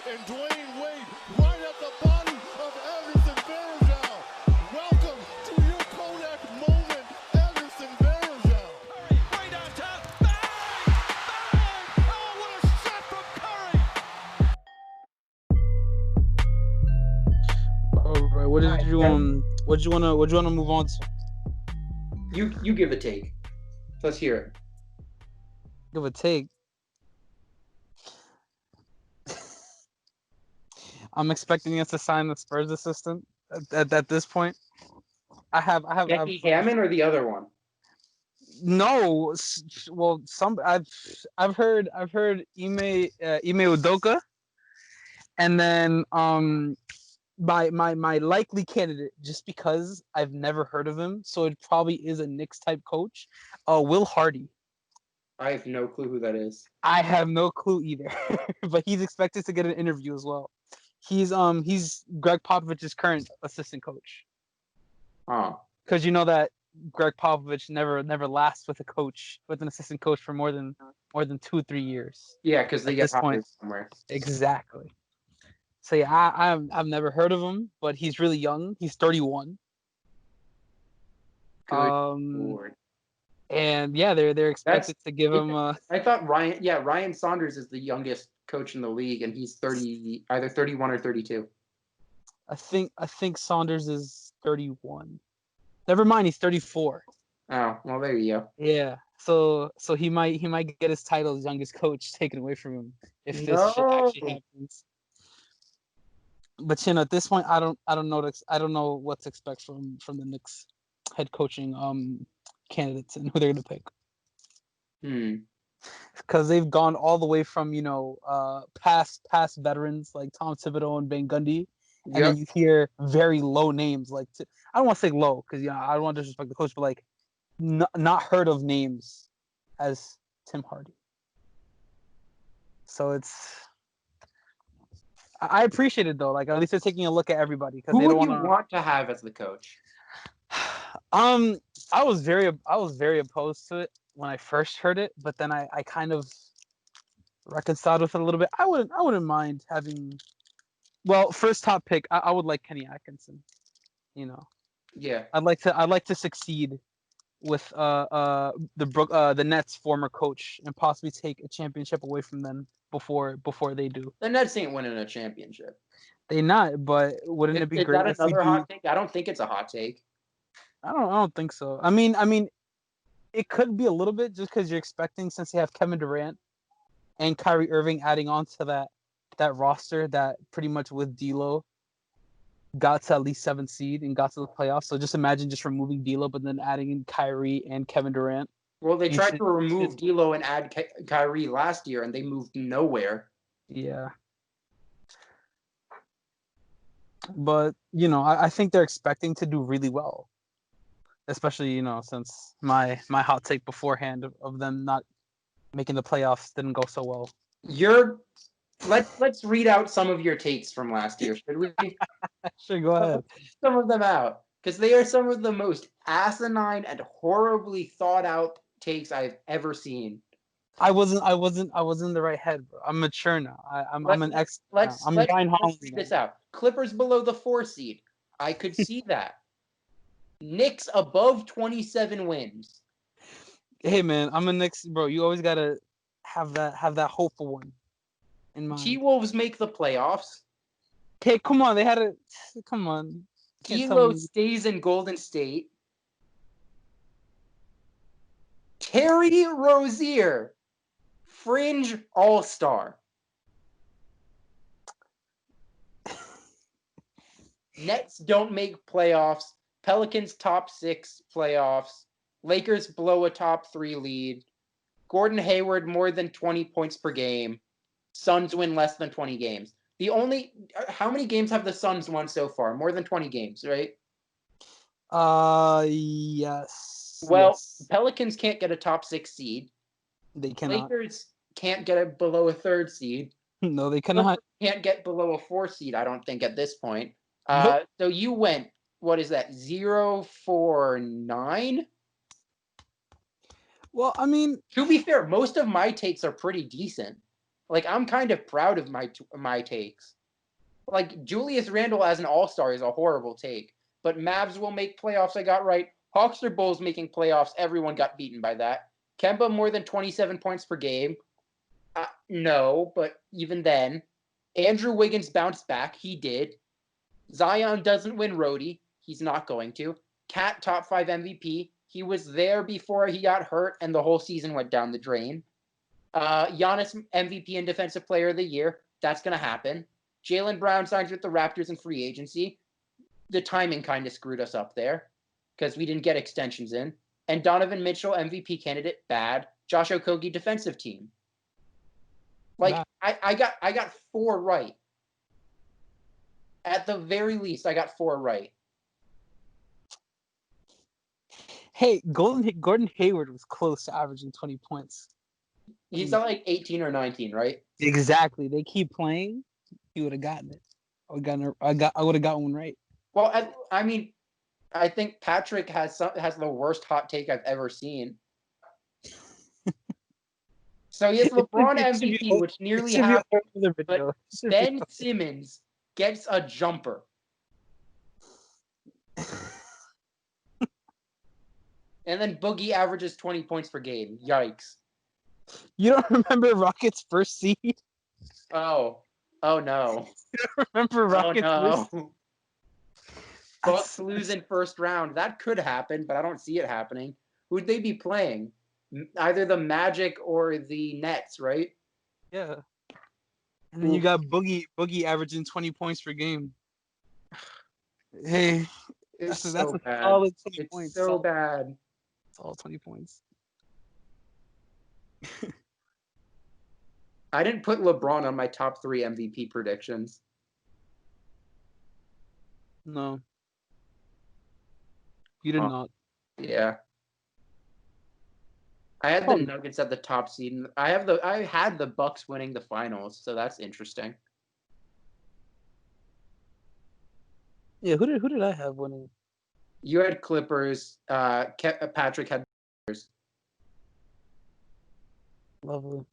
and Dwayne Wade right at the body of Anderson Varejao. Welcome to your Kodak moment, Anderson Varejao. Curry, way downtown. Bang! Bang! Oh, what a shot from Curry! All right, what did you wanna move on to? You give a take. Let's hear it. Give a take. I'm expecting us to sign the Spurs assistant at this point. Becky Hammond or the other one? No. Well, I've heard Ime Udoka, and then my likely candidate, just because I've never heard of him, so it probably is a Knicks type coach. Will Hardy. I have no clue who that is. I have no clue either, but he's expected to get an interview as well. He's Greg Popovich's current assistant coach. Because you know that Greg Popovich never lasts with an assistant coach for more than 2-3 years. Yeah, because they get hired somewhere. Exactly. So yeah, I've never heard of him, but he's really young. He's 31. Good Lord. And yeah, they're expected to give him. I thought Ryan Saunders is the youngest coach in the league, and he's either 31 or 32. I think Saunders is 31. Never mind, he's 34. Oh, well, there you go. Yeah, so he might get his title as youngest coach taken away from him if this shit actually happens. But at this point, I don't know what to expect from the Knicks head coaching candidates and who they're gonna pick. Because they've gone all the way from past veterans like Tom Thibodeau and Van Gundy, and then you hear very low names like I don't want to say low because I don't want to disrespect the coach, but like not heard of names as Tim Hardy. So I appreciate it though. Like at least they're taking a look at everybody because they don't want to have as the coach. I was very opposed to it when I first heard it, but then I kind of reconciled with it a little bit. I wouldn't mind having. Well, first top pick, I would like Kenny Atkinson. Yeah. I'd like to succeed with the Nets' former coach and possibly take a championship away from them before they do. The Nets ain't winning a championship. They not, but wouldn't it be great? Is that another hot take? I don't think it's a hot take. I don't think so. I mean, it could be a little bit just because you're expecting, since they have Kevin Durant and Kyrie Irving adding on to that roster that pretty much with D'Lo got to at least 7th seed and got to the playoffs. So just imagine just removing D'Lo, but then adding in Kyrie and Kevin Durant. Well, they tried to remove D'Lo and add Kyrie last year, and they moved nowhere. Yeah. But, I think they're expecting to do really well. Especially, since my hot take beforehand of them not making the playoffs didn't go so well. Let's read out some of your takes from last year, should we? Sure, go ahead. Some of them out, because they are some of the most asinine and horribly thought out takes I've ever seen. I wasn't in the right head, bro. I'm mature now. I'm an ex. I'm Ryan Hollins. Let's read this out. Clippers below the 4 seed. I could see that. Knicks above 27 wins. Hey man, I'm a Knicks bro. You always gotta have that hopeful one in mind. T-Wolves make the playoffs. Okay, come on. They had a come on. D'Lo stays in Golden State. Terry Rozier, fringe all-star. Nets don't make playoffs. Pelicans top 6 playoffs. Lakers blow a top 3 lead. Gordon Hayward more than 20 points per game. Suns win less than 20 games. How many games have the Suns won so far? More than 20 games, right? Yes. Well, yes. Pelicans can't get a top 6 seed. They cannot. Lakers can't get it below a 3rd seed. No, they cannot. Can't get below a 4th seed, I don't think, at this point. Nope. So you went, what is that, 0-4-9? Well, I mean, to be fair, most of my takes are pretty decent. Like, I'm kind of proud of my takes. Like, Julius Randle as an all-star is a horrible take, but Mavs will make playoffs. I got right. Hawks or Bulls making playoffs. Everyone got beaten by that. Kemba more than 27 points per game. No, but even then. Andrew Wiggins bounced back. He did. Zion doesn't win Rhodey. He's not going to. Cat top 5 MVP. He was there before he got hurt, and the whole season went down the drain. Giannis MVP and Defensive Player of the Year. That's going to happen. Jaylen Brown signs with the Raptors in free agency. The timing kind of screwed us up there because we didn't get extensions in. And Donovan Mitchell, MVP candidate, bad. Josh Okogie, defensive team. Like, I got 4 right. At the very least, I got 4 right. Hey, Gordon Hayward was close to averaging 20 points. He's at like 18 or 19, right? Exactly. They keep playing. He would have gotten it. I would have got one right. Well, I mean, I think Patrick has the worst hot take I've ever seen. So he has LeBron MVP, which nearly happened, but Ben Simmons gets a jumper. And then Boogie averages 20 points per game. Yikes. You don't remember Rockets' first seed? Oh no. You don't remember Rockets' first seed? Bucks lose in first round. That could happen, but I don't see it happening. Who'd they be playing? Either the Magic or the Nets, right? Yeah. And then you got Boogie averaging 20 points per game. Hey, that's a solid 20 points. It's so bad. It's all 20 points. I didn't put LeBron on my top 3 MVP predictions. No. You did not. Yeah. I had the Nuggets at the top seed. I had the Bucks winning the finals, so that's interesting. Yeah, who did I have winning? You had Clippers. Patrick had Clippers. Lovely.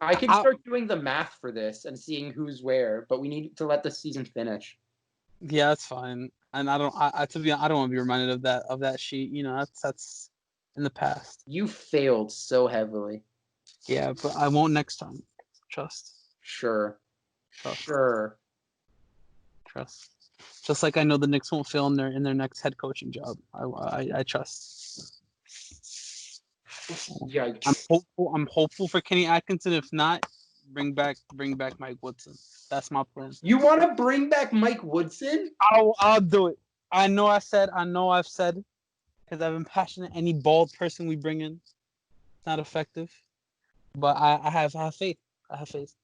I can start doing the math for this and seeing who's where, but we need to let the season finish. Yeah, that's fine. And I don't want to be reminded of that sheet. You know, that's in the past. You failed so heavily. Yeah, but I won't next time. Trust. Sure. Trust. Sure. Trust. Just like I know the Knicks won't fail in their next head coaching job. I trust. Yikes. I'm hopeful for Kenny Atkinson. If not, bring back Mike Woodson. That's my plan. You want to bring back Mike Woodson? I'll do it. I know I've said because I've been passionate. Any bald person we bring in, it's not effective. But I have faith. I have faith.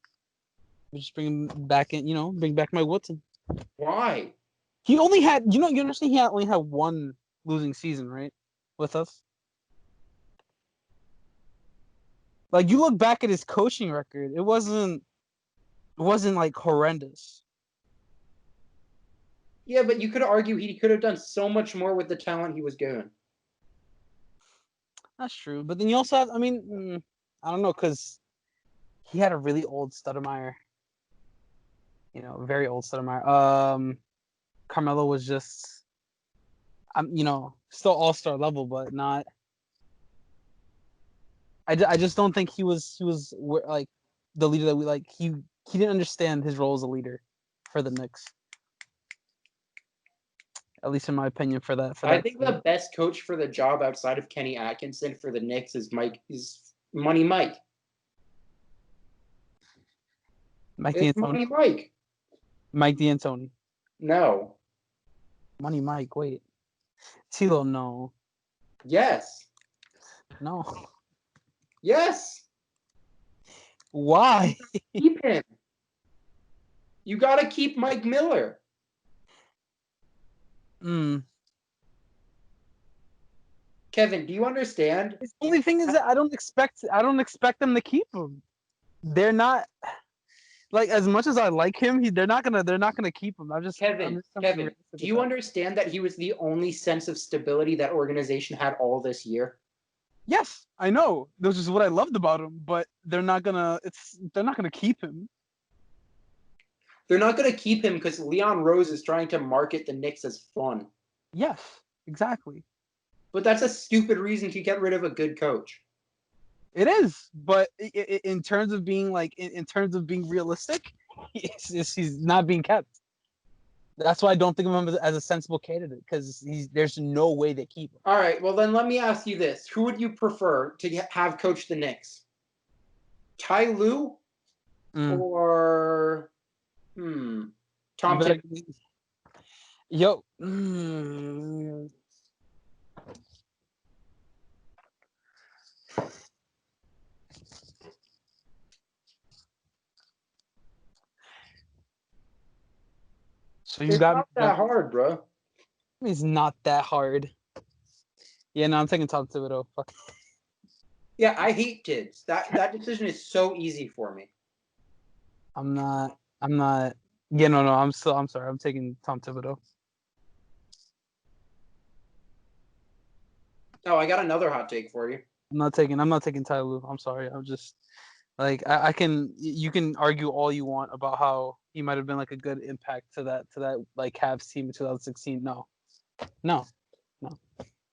We just bring him back in. Bring back Mike Woodson. Why? He only had. You understand? He only had one losing season, right, with us. Like, you look back at his coaching record, it wasn't like horrendous. Yeah, but you could argue he could have done so much more with the talent he was given. That's true. But then you also have, I don't know, because he had a really old Stoudemire. Very old Stoudemire. Carmelo was just, still all-star level, but not. I just don't think he was like the leader that we like. He didn't understand his role as a leader for the Knicks. At least in my opinion, for that. I think the best coach for the job outside of Kenny Atkinson for the Knicks is Money Mike. Mike D'Antoni. Money Mike. Mike D'Antoni. No. Money Mike. Wait. Tilo. No. Yes. No. Yes. Why? Keep him. You got to keep Mike Miller. Kevin, do you understand? The only thing is that I don't expect them to keep him. They're not like, as much as I like him, they're not gonna keep him. Kevin, do you understand that he was the only sense of stability that organization had all this year? Yes, I know. This is what I loved about him, but they're not gonna keep him. They're not going to keep him because Leon Rose is trying to market the Knicks as fun. Yes, exactly. But that's a stupid reason to get rid of a good coach. It is, but in terms of being in terms of being realistic, he's not being kept. That's why I don't think of him as a sensible candidate because there's no way they keep him. All right, well then let me ask you this: who would you prefer to have coach the Knicks? Ty Lue or Tom Thibodeau? Yo. So you It's got me. not that hard, bro. It's not that hard. Yeah, no, I'm taking Tom Thibodeau. Fuck. Yeah, I hate kids. That decision is so easy for me. I'm not. Yeah, no. I'm sorry. I'm taking Tom Thibodeau. Oh, I got another hot take for you. I'm not taking Ty Lue. I'm sorry. I'm just I can. You can argue all you want about how he might have been like a good impact to that like Cavs team in 2016. No.